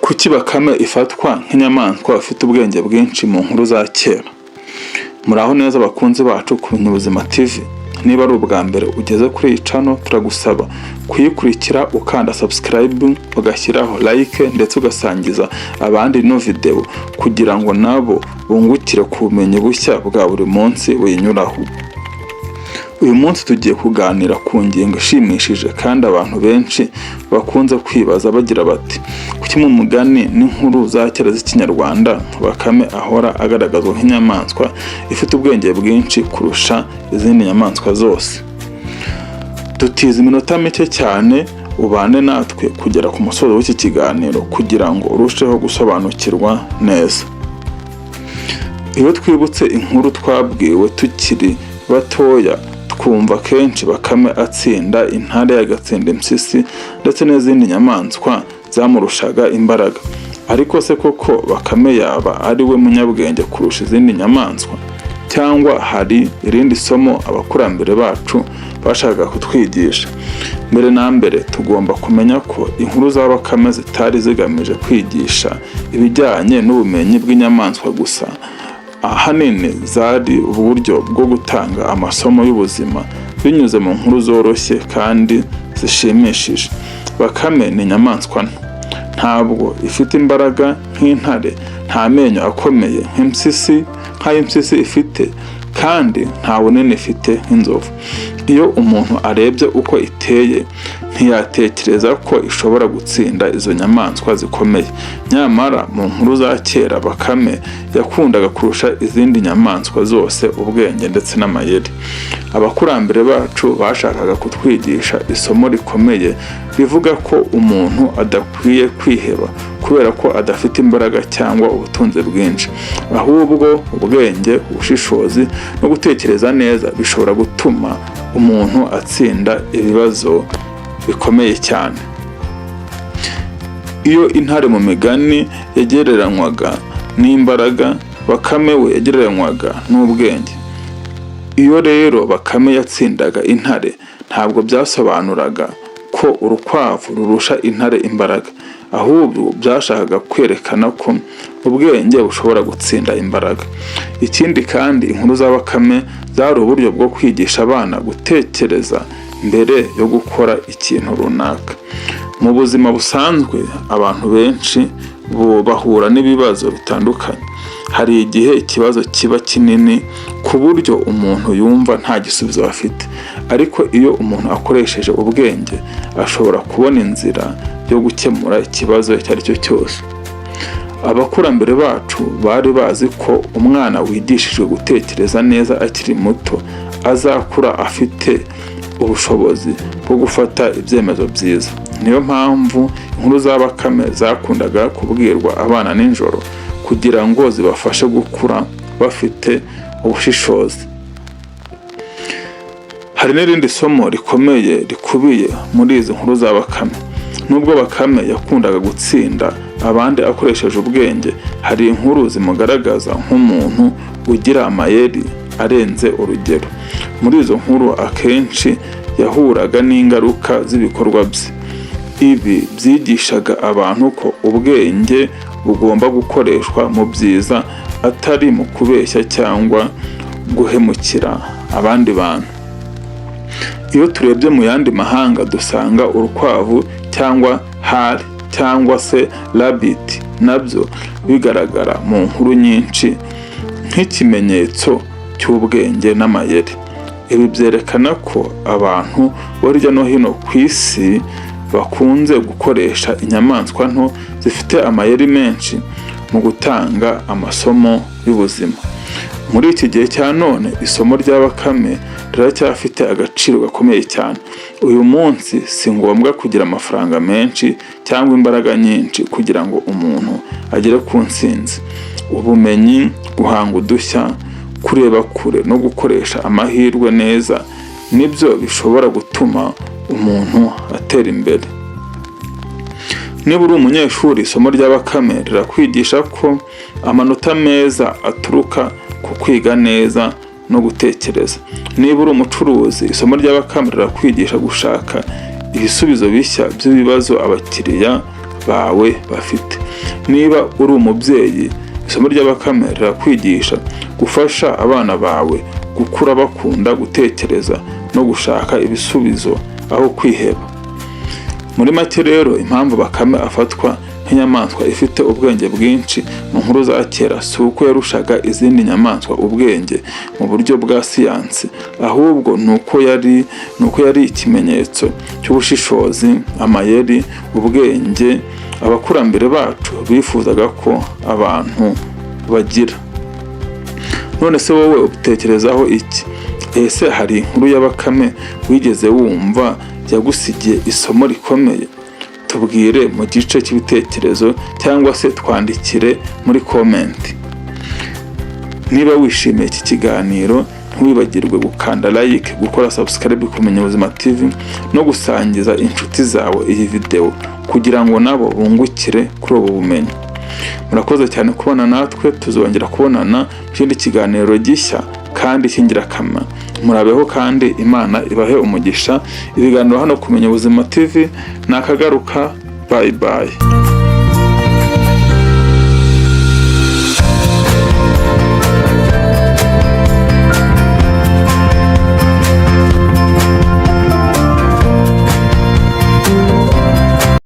Kuki Bakame ifatwa nk'inyamaswa ifite ubwenge bwinshi mu nkuru za kera? Muraho neza bakunzi bacu ku Binyabuzima TV. Niba ari ubwa mbere ugeze kuri iyi channel, turagusaba kuyikurikira ukanda subscribe, ugashyiraho like ndetse ugasangiza abandi no video kugira ngo nabo bungukire ku bumenyi bushya bwa buri munsi buyinyuraho. Uyu munsi tugiye kuganira ku ngingo ishimishije kandi abantu benshi bakunze kwibaza bagira bati, kuki mu mugani n'inkuru za kera z'Ikinyarwanda Bakame ahora agaragazwa nk'inyamaswa ifite ubwenge bwinshi kurusha izindi nyamaswa zose? Dutiza iminota mike cyane ubane natwe kugera ku musozo w'iki kiganiro kugira ngo urusheho gusobanukirwa neza. Iyo twibutse inkuru twabwiwe tukiri batoya, twumva kenshi Bakame atsinda intare, agatsinda impyisi ndetse n'izindi nyamaswa zamurushaga imbaraga. Ariko se koko Bakame yaba ari we munyabwenge kurusha izindi nyamaswa, cyangwa hari irindi somo abakurambere bacu bashakaga kutwigisha? Mbere na mbere tugomba kumenya ko inkuru za Bakame zitari zigamije kwigisha ibijyanye n'ubumenyi bw'inyamaswa gusa. Ahanini zari uburyo bwo gutanga amasomo y'ubuzima binyuze mu nkuru zoroshye kandi zishimishije. Bakame ni inyamaswa nto, ntabwo ifite imbaraga nk'intare, nta menyo akomeye nk'impyisi ifite, kandi nta bunini ifite nk'inzovu. Iyo umuntu arebye uko iteye ntiyatekereza ko ishobora gutsinda izo nyamaswa zikomeye. Nyamara mu nkuru za kera Bakame yakundaga kurusha izindi nyamaswa zose ubwenge ndetse n'amayeri. Abakurambere bacu bashakaga kutwigisha isomo rikomeye rivuga ko umuntu adakwiye kwiheba kubera ko adafite imbaraga cyangwa ubutunzi bwinshi, ahubwo ubwenge, ubushishozi no gutekereza neza bishobora gutuma umuntu atsinda ibibazo bikomeye cyane. Iyo intare mu migani yagereranywaga n'imbaraga, Bakame we yagereranywaga n'ubwenge. Iyo rero Bakame yatsindaga intare, ntabwo byasobanuraga ko urukwavu rurusha intare imbaraga, ahubwo byashakaga kwerekana ko ubwenge bushobora gutsinda imbaraga. Ikindi kandi inkuru za Bakame zari uburyo bwo kwigisha abana gutekereza mbere yo gukora ikintu runaka. Mu buzima busanzwe abantu benshi bahura n'ibibazo bitandukanye. Hari igihe ikibazo kiba kinini ku buryo umuntu yumva nta gisubizo afite, ariko iyo umuntu akoresheje ubwenge ashobora kubona inzira yo gukemura ikibazo icyo ari cyo cyose. Abakurambere bacu bari bazi ko umwana wigishijwe gutekereza neza akiri muto azakura afite ubushobozi bwo gufata ibyemezo byiza. Niyo mpamvu inkuru za Bakame zakundaga kubwirwa abana nijoro kugira ngo zibafashe gukura bafite ubushishozi. Hari n'irindi somo rikomeye rikubiye muri izi nkuru za Bakame. Nubwo Bakame yakundaga gutsinda abandi akoresheje ubwenge, hari inkuru zimugaragaza nk'umuntu ugira amayeri arenze urugero. Muri izo nkuru akenshi yahuraga n'ingaruka z'ibikorwa bye. Ibi byigishaga abantu ko ubwenge bugomba gukoreshwa mu byiza, atari mu kubeshya cyangwa guhemukira abandi bantu. Iyo turebye mu yandi mahanga dusanga urukwavu cyangwa hare cyangwa se rabbit nabyo bigaragara mu nkuru nyinshi nk'ikimenyetso cy'ubwenge n'amayeri. Ibi byerekana ko abantu bo hirya no hino ku isi bakunze gukoresha inyamaswa nto zifite amayeri menshi mu gutanga amasomo y'ubuzima. Muri iki gihe cya none isomo rya Bakame riracyafite agaciro gakomeye cyane. Uyu munsi si ngombwa kugira amafaranga menshi cyangwa imbaraga nyinshi kugira ngo umuntu agere ku ntsinzi. Ubumenyi, guhanga udushya, kureba kure no gukoresha amahirwe neza nibyo bishobora gutuma umuntu atera imbere. Niba uri umunyeshuri, isomo rya Bakame rirakwigisha ko amanota meza aturuka ku kwiga neza no gutekereza. Niba uri umucuruzi, isomo rya Bakame rirakwigisha gushaka ibisubizo bishya by'ibibazo abakiriya bawe bafite. Niba uri umubyeyi, isomo rya Bakame rirakwigisha gufasha abana bawe gukura bakunda gutekereza no gushaka ibisubizo aho kwiheba. Muri make rero, impamvu Bakame afatwa nk'inyamaswa ifite ubwenge bwinshi mu nkuru za kera si uko yarushaga izindi nyamaswa ubwenge mu buryo bwa siyansi, ahubwo nuko yari ikimenyetso cy'ubushishozi, amayeri, ubwenge abakurambere bacu bifuzaga ko abantu bagira. None se wowe ubitekerezaho iki? Ese hari inkuru ya Bakame wigeze wumva yagusigiye isomo rikomeye? Tubwire mu gice cy'ibitekerezo cyangwa se twandikire muri komenti. Niba wishimiye iki kiganiro, ntiwibagirwe gukanda like, gukora subscribe ku Menya Ubuzima TV no gusangiza inshuti zawe iyi video kugira ngo nabo bungukire kuri ubu bumenyi. Murakoze cyane kubana natwe, tuzongera kubonana mu kindi kiganiro gishya kandi cy'ingirakamaro. Murabeho kandi Imana ibahe umugisha. Ibiganiro hano ku Menya Ubuzima TV nakagaruka. Bye bye.